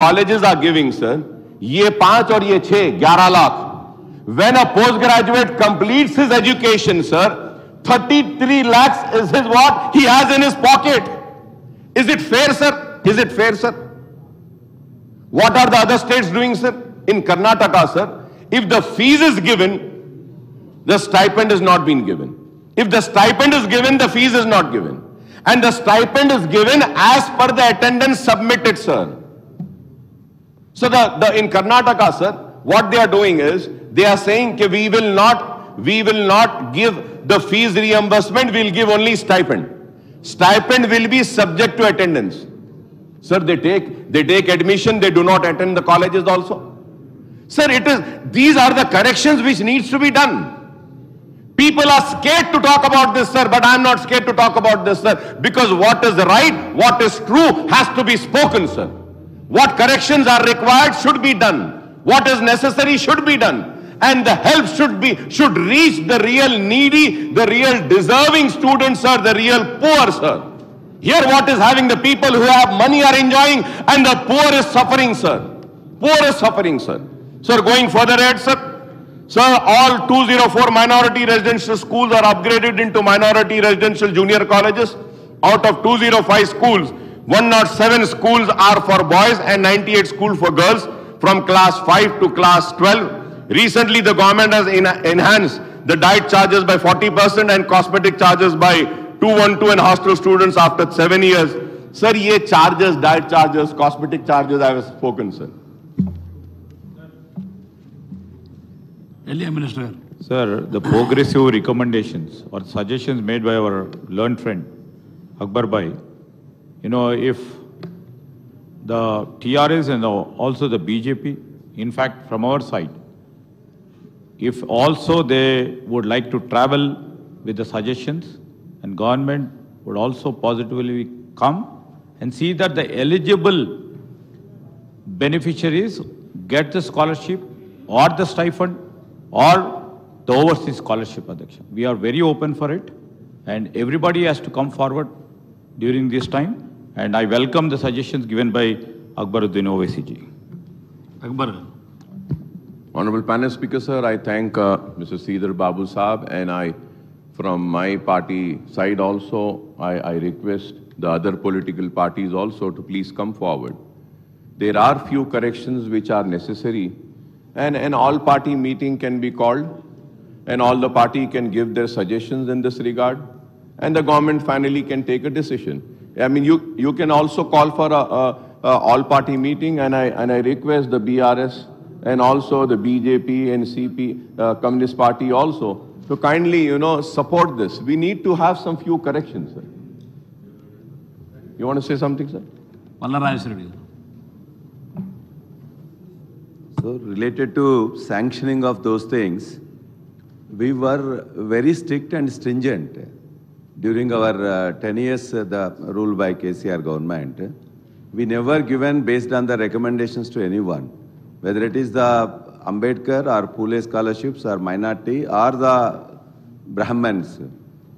colleges are giving, sir, ये 5 और ये 6, 11 lakh. When a postgraduate completes his education, sir, 33 lakhs is his what he has in his pocket. Is it fair, sir? Is it fair, sir? What are the other states doing, sir? In Karnataka, sir, if the fees is given, the stipend is not being given. If the stipend is given, the fees is not given. And the stipend is given as per the attendance submitted, sir. So in Karnataka, sir, what they are doing is, they are saying that we will not give the fees reimbursement, we will give only stipend. Stipend will be subject to attendance. Sir, they take admission, they do not attend the colleges also. Sir, these are the corrections which needs to be done. People are scared to talk about this, sir, but I am not scared to talk about this, sir, because what is right, what is true has to be spoken, sir. What corrections are required should be done. What is necessary should be done. And the help should reach the real needy, the real deserving students, sir, the real poor, sir. Here what is having, the people who have money are enjoying and the poor is suffering, sir. Poor is suffering, sir. Sir, going further ahead, sir. Sir, all 204 minority residential schools are upgraded into minority residential junior colleges. Out of 205 schools, 107 schools are for boys and 98 schools for girls from class 5 to class 12. Recently, the government has enhanced the diet charges by 40% and cosmetic charges by 212 and hostel students after 7 years. Sir, ye charges, diet charges, cosmetic charges, I have spoken, sir. Minister. Sir, the progressive recommendations or suggestions made by our learned friend, Akbar Bhai, if the TRS and also the BJP, in fact, from our side, if also they would like to travel with the suggestions, and government would also positively come and see that the eligible beneficiaries get the scholarship or the stipend or the overseas scholarship, Adhyaksha. We are very open for it, and everybody has to come forward during this time. And I welcome the suggestions given by Akbaruddin Owaisi ji. Akbar. Honorable Panel Speaker, sir, I thank Mr. Sridhar Babu Saab, and from my party side also, I request the other political parties also to please come forward. There are few corrections which are necessary, and an all-party meeting can be called, and all the party can give their suggestions in this regard, and the government finally can take a decision. I mean, you can also call for a all-party meeting, and I request the BRS and also the BJP and CP Communist Party also to kindly, support this. We need to have some few corrections, sir. You want to say something, sir? So, related to sanctioning of those things, we were very strict and stringent during our 10 years the rule by KCR government. We never given based on the recommendations to anyone, whether it is the Ambedkar or Pule scholarships or minority or the Brahmins.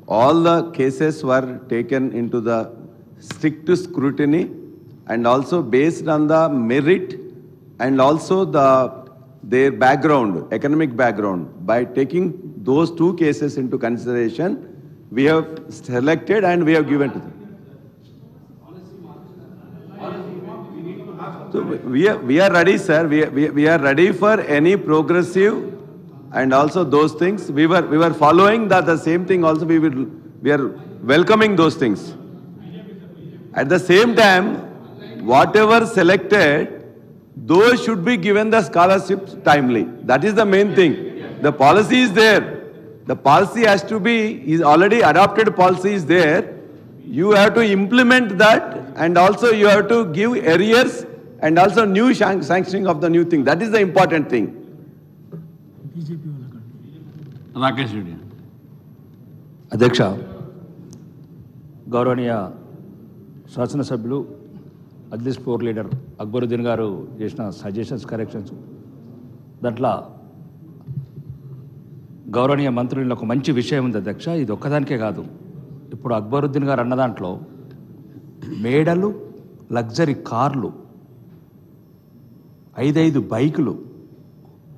All the cases were taken into the strict scrutiny and also based on the merit and also their background, economic background. By taking those two cases into consideration, we have selected and we have given to them. So we are ready, sir. We are ready for any progressive and also those things. We were following the same thing also. We are welcoming those things. At the same time, whatever selected, those should be given the scholarships timely. That is the main thing. The policy is there. The policy has to be, is already adopted policy is there. You have to implement that, and also you have to give arrears and also new sanctioning of the new thing. That is the important thing. Rakesh Reddy. అధ్యక్ష, గౌరవనీయ శాసనసభ్యులు అజ్లీస్ floor leader Akbaruddin గారు చేసిన suggestions, corrections, దాంట్లో గౌరవనీయ మంత్రులు ఒక మంచి విషయం ఉంది అధ్యక్ష. ఇది ఒక్కదానికే కాదు, ఇప్పుడు అక్బరుద్దీన్ గారు అన్న దాంట్లో మేడలు, లగ్జరీ కార్లు 5 బైకులు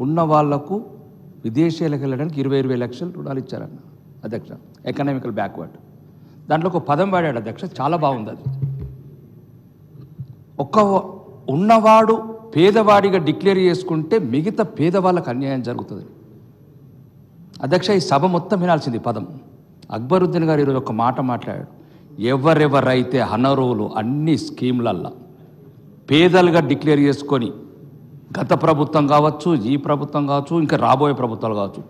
ఉన్న వాళ్లకు విదేశాలకు వెళ్ళడానికి 20 లక్షలు రుణాలు ఇచ్చారన్న అధ్యక్ష. ఎకనామికల్ బ్యాక్వర్డ్ దాంట్లో ఒక పదం వాడాడు అధ్యక్ష, చాలా బాగుంది అది. ఉన్నవాడు పేదవాడిగా డిక్లేర్ చేసుకుంటే మిగతా పేదవాళ్ళకు అన్యాయం జరుగుతుంది అధ్యక్ష. ఈ సభ మొత్తం వినాల్సింది పదం. అక్బరుద్దీన్ గారు ఈరోజు ఒక మాట మాట్లాడాడు. ఎవరెవరైతే అనర్హులు అన్ని స్కీమ్లల్లో పేదలుగా డిక్లేర్ చేసుకొని, గత ప్రభుత్వం కావచ్చు, ఈ ప్రభుత్వం కావచ్చు, ఇంకా రాబోయే ప్రభుత్వాలు కావచ్చు,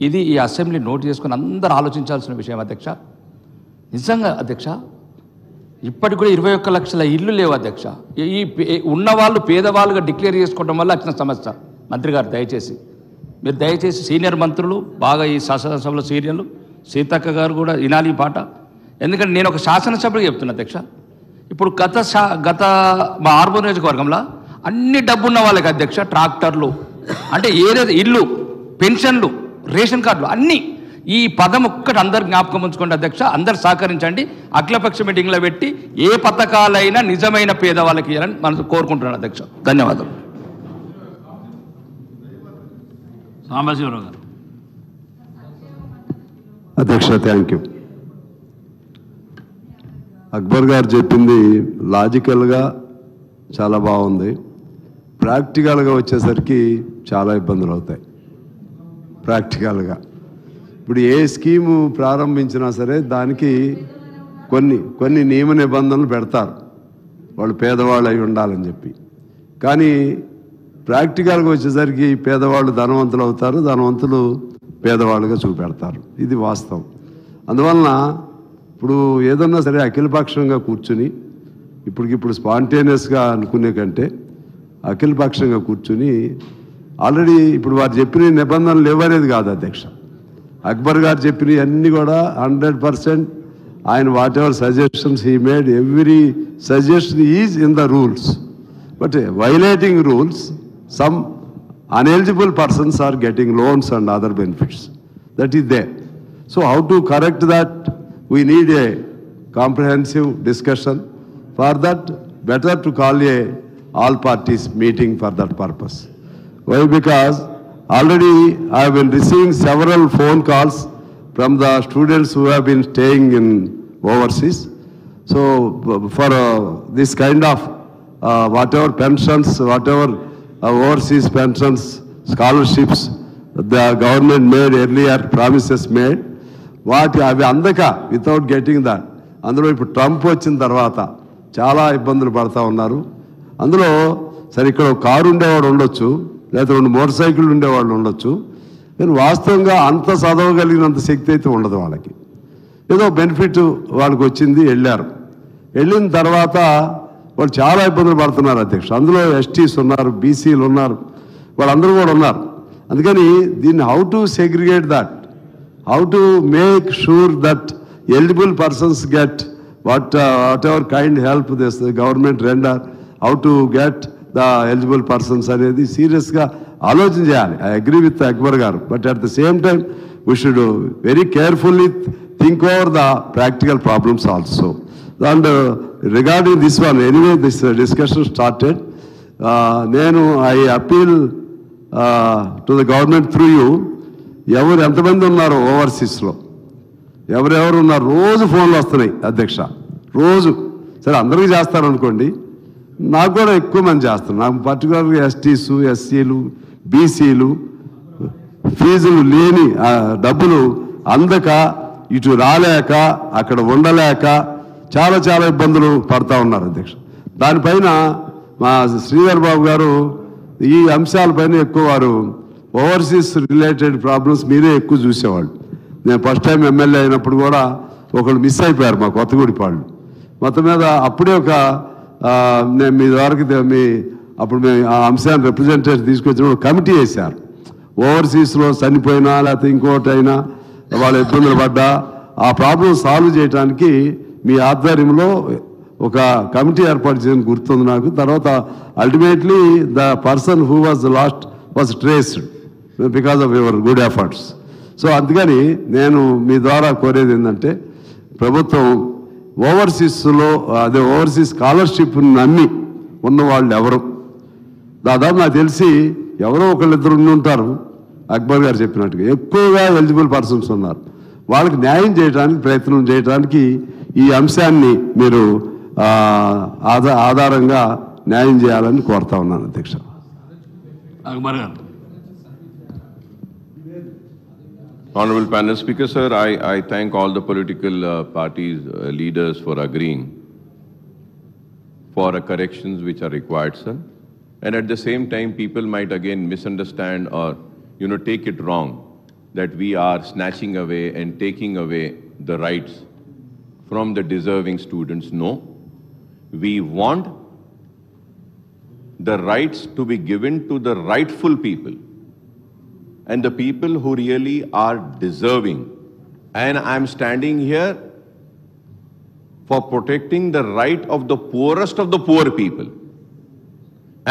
ఇది ఈ అసెంబ్లీ నోట్ చేసుకొని అందరూ ఆలోచించాల్సిన విషయం అధ్యక్ష. నిజంగా అధ్యక్ష, ఇప్పటికి కూడా 21 లక్షల ఇళ్ళు లేవు అధ్యక్ష. ఈ ఉన్నవాళ్ళు పేదవాళ్ళుగా డిక్లేర్ చేసుకోవడం వల్ల వచ్చిన సమస్య. మంత్రి గారు మీరు దయచేసి సీనియర్ మంత్రులు బాగా ఈ శాసనసభలో సీనియర్లు, సీతక్క గారు కూడా వినాలి ఈ పాట. ఎందుకంటే నేను ఒక శాసనసభ్యులు చెప్తున్నా అధ్యక్ష. ఇప్పుడు గత మా ఆర్మూర్ నియోజకవర్గంలో అన్ని డబ్బున్న వాళ్ళకి అధ్యక్ష, ట్రాక్టర్లు అంటే ఏదైతే ఇల్లు, పెన్షన్లు, రేషన్ కార్డులు అన్నీ. ఈ పదం ఒక్కటి అందరు జ్ఞాపకం ఉంచుకోండి అధ్యక్ష. అందరు సహకరించండి. అఖిలపక్ష మీటింగ్లో పెట్టి ఏ పథకాలైనా నిజమైన పేదవాళ్ళకి ఇవ్వాలని మనం కోరుకుంటున్నాను అధ్యక్ష. ధన్యవాదాలు. సాంబశివరావు గారు. అధ్యక్ష థ్యాంక్ యూ. అక్బర్ గారు చెప్పింది లాజికల్గా చాలా బాగుంది. ప్రాక్టికల్గా వచ్చేసరికి చాలా ఇబ్బందులు అవుతాయి. ప్రాక్టికల్గా ఇప్పుడు ఏ స్కీము ప్రారంభించినా సరే దానికి కొన్ని నియమ నిబంధనలు పెడతారు, వాళ్ళు పేదవాళ్ళు అయి ఉండాలని చెప్పి. కానీ ప్రాక్టికల్గా వచ్చేసరికి పేదవాళ్ళు ధనవంతులు అవుతారు, ధనవంతులు పేదవాళ్ళుగా చూపెడతారు. ఇది వాస్తవం. అందువలన ఇప్పుడు ఏదన్నా సరే అఖిలపక్షంగా కూర్చుని ఇప్పుడు స్పాంటేనియస్గా అనుకునే కంటే అఖిలపక్షంగా కూర్చుని ఆల్రెడీ ఇప్పుడు వారు చెప్పిన నిబంధనలు ఇవ్వలేదు కాదు అధ్యక్ష. అక్బర్ గారు చెప్పినవి అన్నీ కూడా 100% ఆయన what ever suggestions he made, every suggestion is in the rules. But violating rules, some uneligible persons are getting loans and other benefits. That is there. So how to correct that? We need a comprehensive discussion. For that, better to call a all parties meeting for that purpose. Why? Because already I have been receiving several phone calls from the students who have been staying in overseas. So for this kind of whatever pensions, whatever overseas pensions, scholarships, the government made earlier, promises made, అవి అందక without getting that. అందులో ఇప్పుడు Trump వచ్చిన తర్వాత చాలా ఇబ్బందులు పడతా ఉన్నారు. అందులో సరే ఇక్కడ ఒక కారు ఉండేవాడు ఉండొచ్చు, లేదా 2 మోటార్ సైకిళ్ళు ఉండేవాళ్ళు ఉండొచ్చు, కానీ వాస్తవంగా అంత చదవగలిగినంత శక్తి అయితే ఉండదు వాళ్ళకి. ఏదో బెనిఫిట్ వాళ్ళకి వచ్చింది, వెళ్ళిన తర్వాత వాళ్ళు చాలా ఇబ్బందులు పడుతున్నారు అధ్యక్ష. అందులో ఎస్టీస్ ఉన్నారు, బీసీలు ఉన్నారు, వాళ్ళందరూ కూడా ఉన్నారు. అందుకని దీన్ని how to segregate that, how to make sure that eligible persons get what ever kind help this government render, how to get the eligible persons అనేది సీరియస్గా ఆలోచన చేయాలి. ఐ అగ్రీ విత్ అక్బర్ గారు. But at the same time we should very carefully think over the practical problems also. And regarding this one, anyway, this discussion started. I appeal to the government through you. ఎంతమంది ఉన్నారు ఓవర్సీస్లో, ఎవరెవరు ఉన్నారు? రోజు ఫోన్లు వస్తున్నాయి అధ్యక్ష, రోజు. సరే అందరికీ చేస్తారు అనుకోండి, నాకు కూడా ఎక్కువ మంది చేస్తున్నారు. నాకు పర్టికులర్గా ఎస్టీస్, ఎస్సీలు, బీసీలు ఫీజులు లేని డబ్బులు అందక, ఇటు రాలేక, అక్కడ ఉండలేక చాలా చాలా ఇబ్బందులు పడతా ఉన్నారు అధ్యక్ష. దానిపైన మా శ్రీధర్ బాబు గారు ఈ అంశాలపైన ఎక్కువ వారు ఓవర్సీస్ రిలేటెడ్ ప్రాబ్లమ్స్ మీరే ఎక్కువ చూసేవాళ్ళు. నేను ఫస్ట్ టైం ఎమ్మెల్యే అయినప్పుడు కూడా ఒకళ్ళు మిస్ అయిపోయారు, మా కొత్తగూడిపాళ్ళు. మొత్తం మీద అప్పుడే నేను మీ ద్వారా అప్పుడు మేము ఆ అంశాన్ని రిప్రజెంటేషన్ తీసుకొచ్చినప్పుడు కమిటీ వేశారు. ఓవర్సీస్లో చనిపోయినా లేకపోతే ఇంకోటి అయినా వాళ్ళు ఇబ్బందులు పడ్డా ఆ ప్రాబ్లం సాల్వ్ చేయడానికి మీ ఆధ్వర్యంలో ఒక కమిటీ ఏర్పాటు చేయని గుర్తుంది నాకు. తర్వాత ultimately the person who was last was traced because of your good efforts. So అందుకని నేను మీ ద్వారా కోరేది ఏంటంటే, ప్రభుత్వం ఓవర్సీస్లో ఓవర్సీస్ స్కాలర్షిప్ నమ్మి ఉన్నవాళ్ళు ఎవరు, దాదాపు నాకు తెలిసి ఎవరో ఒకళ్ళిద్దరు ఉండి ఉంటారు అక్బర్ గారు చెప్పినట్టుగా, ఎక్కువగా ఎలిజిబుల్ పర్సన్స్ ఉన్నారు. వాళ్ళకి న్యాయం చేయడానికి ప్రయత్నం చేయడానికి ఈ అంశాన్ని మీరు ఆధారంగా న్యాయం చేయాలని కోరుతా ఉన్నాను అధ్యక్ష. అక్బర్ గారు. Honorable panel speaker, sir, I thank all the political parties, leaders for agreeing for corrections which are required, sir. And at the same time, people might again misunderstand or, take it wrong that we are snatching away and taking away the rights from the deserving students. No, we want the rights to be given to the rightful people and the people who really are deserving. And I'm standing here for protecting the right of the poorest of the poor people.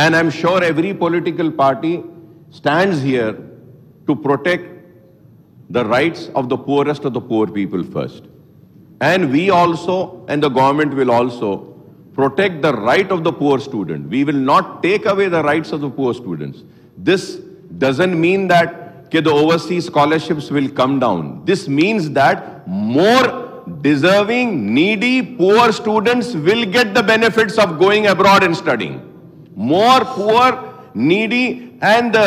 And I'm sure every political party stands here to protect the rights of the poorest of the poor people first. And we also, and the government will also, protect the right of the poor student. We will not take away the rights of the poor students. This doesn't mean that the overseas scholarships will come down. This means that more deserving, needy, poor students will get the benefits of going abroad and studying. More poor, needy, and the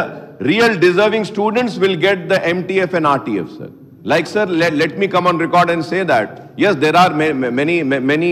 real deserving students will get the MTF and RTF, sir. Like, sir, let me come on record and say that, yes, there are many